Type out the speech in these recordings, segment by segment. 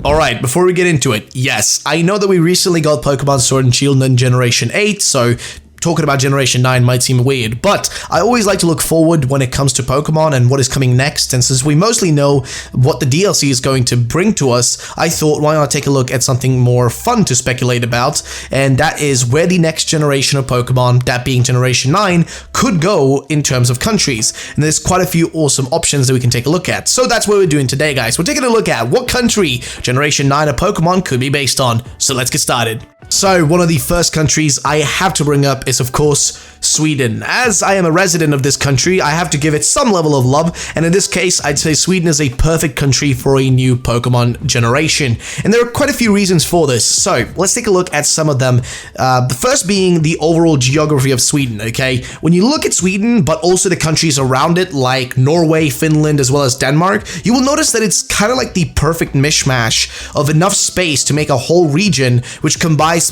Alright, before we get into it, yes, I know that we recently got Pokemon Sword and Shield in Generation 8, so talking about Generation 9 might seem weird, but I always like to look forward when it comes to Pokemon and what is coming next, and since we mostly know what the DLC is going to bring to us, I thought why not take a look at something more fun to speculate about, and that is where the next generation of Pokemon, that being Generation 9, could go in terms of countries, and there's quite a few awesome options that we can take a look at. So that's what we're doing today, guys. We're taking a look at what country Generation 9 of Pokemon could be based on, so let's get started. So, one of the first countries I have to bring up is, of course, Sweden. As I am a resident of this country, I have to give it some level of love, and in this case, I'd say Sweden is a perfect country for a new Pokemon generation. And there are quite a few reasons for this, so let's take a look at some of them. The first being the overall geography of Sweden, okay? When you look at Sweden, but also the countries around it, like Norway, Finland, as well as Denmark, you will notice that it's kind of like the perfect mishmash of enough space to make a whole region, which combines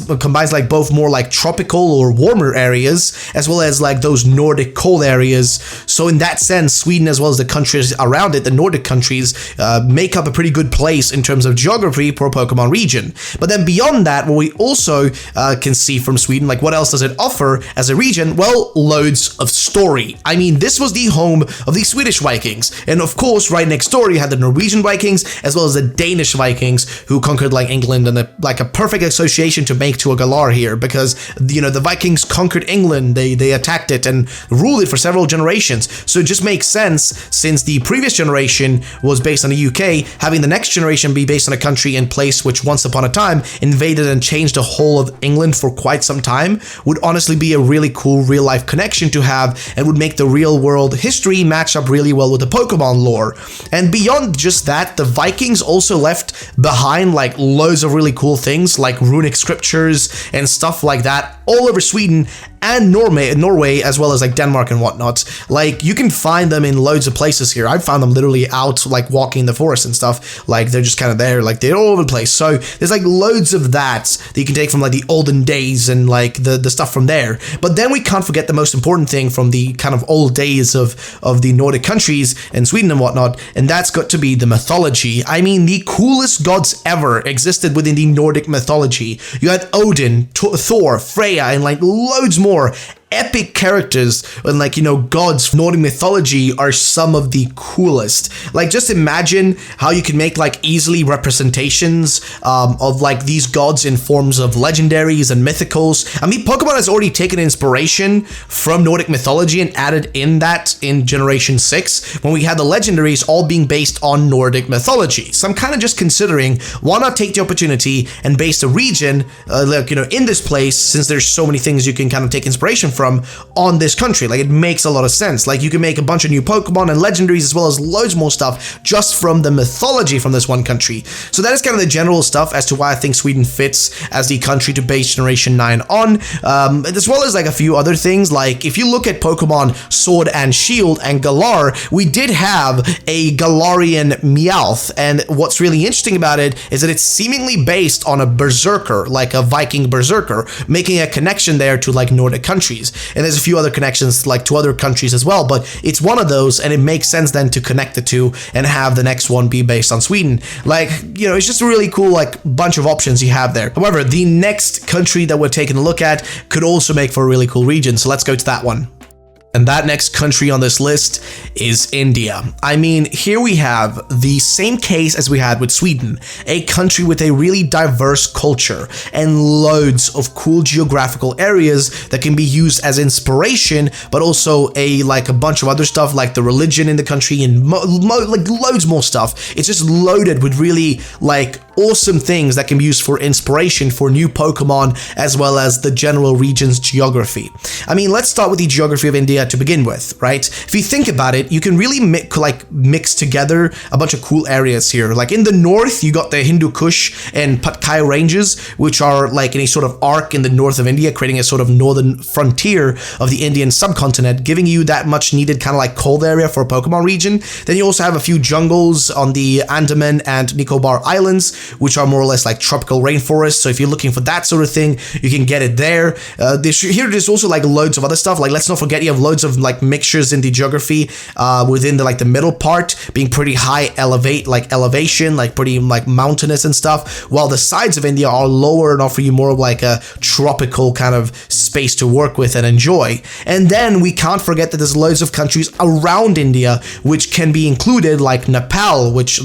like both more like tropical or warmer areas as well as like those Nordic cold areas. So in that sense, Sweden as well as the countries around it, the Nordic countries, make up a pretty good place in terms of geography for a Pokemon region. But then beyond that, what we also can see from Sweden, like what else does it offer as a region? Well, loads of story. I mean, this was the home of the Swedish Vikings, and of course right next door you had the Norwegian Vikings as well as the Danish Vikings who conquered like England, and like a perfect association to make to a Galar here, because you know the Vikings conquered England, they attacked it and ruled it for several generations, so it just makes sense since the previous generation was based on the UK, having the next generation be based on a country and place which once upon a time invaded and changed the whole of England for quite some time would honestly be a really cool real life connection to have, and would make the real world history match up really well with the Pokemon lore. And beyond just that, the Vikings also left behind like loads of really cool things like runic scriptures and stuff like that all over Sweden and Norway, as well as like Denmark and whatnot. Like you can find them in loads of places here. I've found them literally out like walking the forest and stuff. Like they're just kind of there, like they're all over the place. So there's like loads of that you can take from like the olden days and like the stuff from there. But then we can't forget the most important thing from the kind of old days of the Nordic countries and Sweden and whatnot, and that's got to be the mythology. I mean, the coolest gods ever existed within the Nordic mythology. You had Odin, Thor, Freya, and like loads more epic characters, and like, you know, gods. Nordic mythology are some of the coolest. Like just imagine how you can make like easily representations of like these gods in forms of legendaries and mythicals. I mean, Pokemon has already taken inspiration from Nordic mythology and added in that in Generation 6 when we had the legendaries all being based on Nordic mythology. So I'm kind of just considering why not take the opportunity and base a region like, you know, in this place, since there's so many things you can kind of take inspiration from on this country. Like it makes a lot of sense. Like you can make a bunch of new Pokemon and legendaries as well as loads more stuff just from the mythology from this one country. So that is kind of the general stuff as to why I think Sweden fits as the country to base Generation 9 on, as well as like a few other things. Like if you look at Pokemon Sword and Shield and Galar, we did have a Galarian Meowth, and what's really interesting about it is that it's seemingly based on a berserker, like a Viking berserker, making a connection there to like Nordic countries. And there's a few other connections like to other countries as well, but it's one of those, and it makes sense then to connect the two and have the next one be based on Sweden. Like, you know, it's just a really cool like bunch of options you have there. However, the next country that we're taking a look at could also make for a really cool region, so let's go to that one. And that next country on this list is India. I mean, here we have the same case as we had with Sweden, a country with a really diverse culture and loads of cool geographical areas that can be used as inspiration, but also a bunch of other stuff like the religion in the country and like loads more stuff. It's just loaded with really like awesome things that can be used for inspiration for new Pokemon as well as the general region's geography. I mean, let's start with the geography of India to begin with, right? If you think about it, you can really mix together a bunch of cool areas here. Like in the north, you got the Hindu Kush and Patkai ranges, which are like in a sort of arc in the north of India, creating a sort of northern frontier of the Indian subcontinent, giving you that much needed kind of like cold area for a Pokemon region. Then you also have a few jungles on the Andaman and Nicobar Islands, which are more or less like tropical rainforests. So if you're looking for that sort of thing, you can get it there. There's also like loads of other stuff. Like, let's not forget you have loads of like mixtures in the geography within the middle part being pretty high elevation, like pretty like mountainous and stuff, while the sides of India are lower and offer you more of like a tropical kind of space to work with and enjoy. And then we can't forget that there's loads of countries around India which can be included, like Nepal, which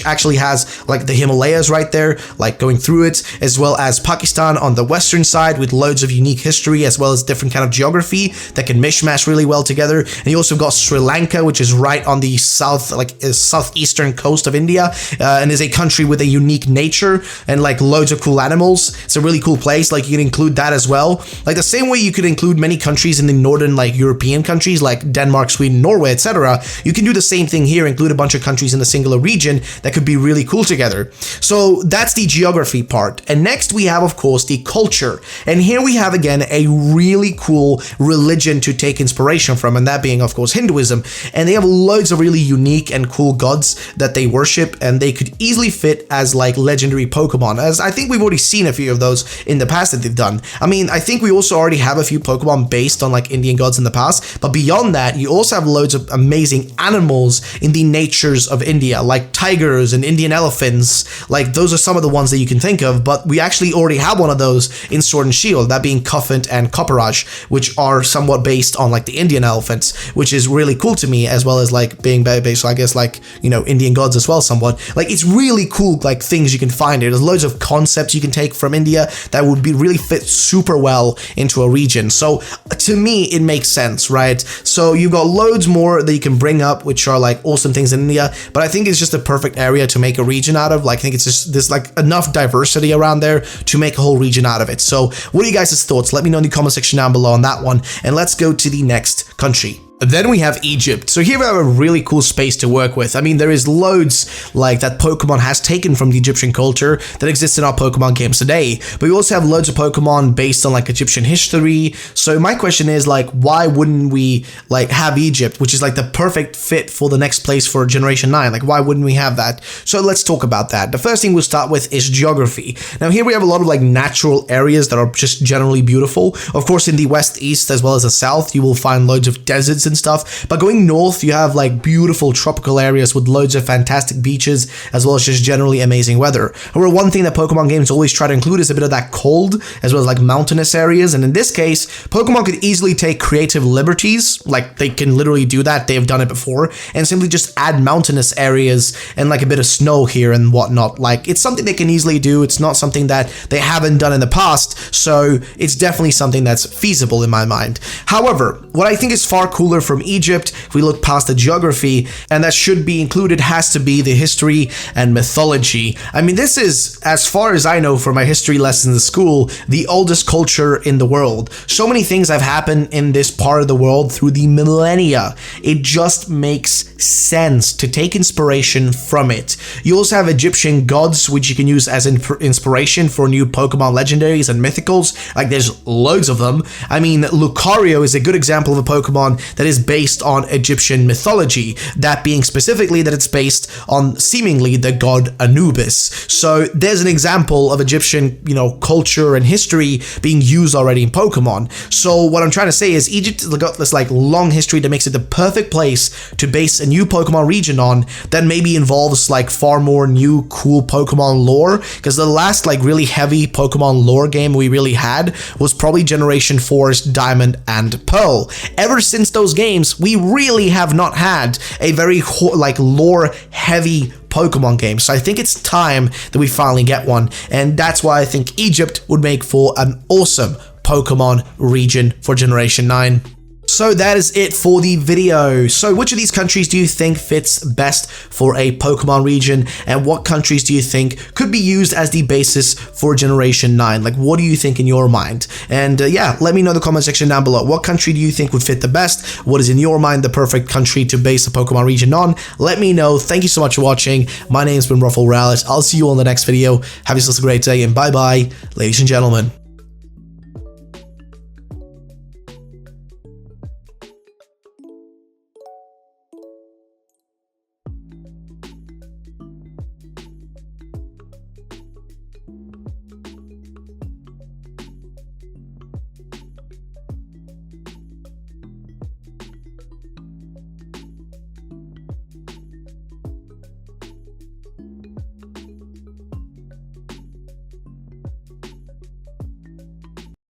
actually has like the Himalayas right there, like going through it, as well as Pakistan on the western side with loads of unique history as well as different kind of geography that can mishmash really well together. And you also got Sri Lanka, which is right on the southeastern coast of India, and is a country with a unique nature and like loads of cool animals. It's a really cool place. Like, you can include that as well. Like the same way you could include many countries in the northern like European countries like Denmark, Sweden, Norway, etc. You can do the same thing here, include a bunch of countries in a singular region that could be really cool together. So that's the geography part. And next we have, of course, the culture. And here we have again a really cool religion to take inspiration from, and that being, of course, Hinduism. And they have loads of really unique and cool gods that they worship, and they could easily fit as like legendary Pokemon, as I think we've already seen a few of those in the past that they've done. I mean, I think we also already have a few Pokemon based on like Indian gods in the past, but beyond that, you also have loads of amazing animals in the natures of India, like tigers and Indian elephants. Like, those are some of the ones that you can think of, but we actually already have one of those in Sword and Shield, that being Cuffant and Copperaj, which are somewhat based on like the Indian elephants, which is really cool to me, as well as like being based, I guess, like, you know, Indian gods as well somewhat. Like, it's really cool, like, things you can find here. There's loads of concepts you can take from India that would be really fit super well into a region. So to me, it makes sense, right? So you've got loads more that you can bring up, which are like awesome things in India, but I think it's just a perfect area to make a region out of. Like, I think it's just, there's like enough diversity around there to make a whole region out of it. So what are you guys' thoughts? Let me know in the comment section down below on that one, and let's go to the next country. Then we have Egypt. So here we have a really cool space to work with. I mean, there is loads like that Pokemon has taken from the Egyptian culture that exists in our Pokemon games today. But we also have loads of Pokemon based on like Egyptian history. So my question is, like, why wouldn't we like have Egypt, which is like the perfect fit for the next place for Generation 9? Like, why wouldn't we have that? So let's talk about that. The first thing we'll start with is geography. Now here we have a lot of like natural areas that are just generally beautiful. Of course, in the west, east, as well as the south, you will find loads of deserts and stuff, but going north you have like beautiful tropical areas with loads of fantastic beaches, as well as just generally amazing weather. However, one thing that Pokemon games always try to include is a bit of that cold, as well as like mountainous areas, and in this case Pokemon could easily take creative liberties. Like, they can literally do that, they've done it before, and simply just add mountainous areas and like a bit of snow here and whatnot. Like, it's something they can easily do. It's not something that they haven't done in the past, so it's definitely something that's feasible in my mind. However, what I think is far cooler from Egypt, if we look past the geography, and that should be included, has to be the history and mythology. I mean, this is, as far as I know from my history lessons in school, the oldest culture in the world. So many things have happened in this part of the world through the millennia. It just makes sense to take inspiration from it. You also have Egyptian gods, which you can use as inspiration for new Pokemon legendaries and mythicals. Like, there's loads of them. I mean, Lucario is a good example of a Pokemon that is based on Egyptian mythology, that being specifically that it's based on seemingly the god Anubis. So there's an example of Egyptian, you know, culture and history being used already in Pokemon. So what I'm trying to say is Egypt has got this like long history that makes it the perfect place to base a new Pokemon region on, that maybe involves like far more new cool Pokemon lore, because the last like really heavy Pokemon lore game we really had was probably Generation 4's Diamond and Pearl. Ever since those games, we really have not had a very like lore heavy Pokemon game. So I think it's time that we finally get one, and that's why I think Egypt would make for an awesome Pokemon region for Generation 9. So that is it for the video. So which of these countries do you think fits best for a Pokemon region, and what countries do you think could be used as the basis for Generation 9? Like, what do you think in your mind? And yeah, let me know in the comment section down below. What country do you think would fit the best? What is in your mind the perfect country to base a Pokemon region on? Let me know. Thank you so much for watching. My name's been Ruffle Rallis. I'll see you on the next video. Have yourselves a great day, and bye bye, ladies and gentlemen.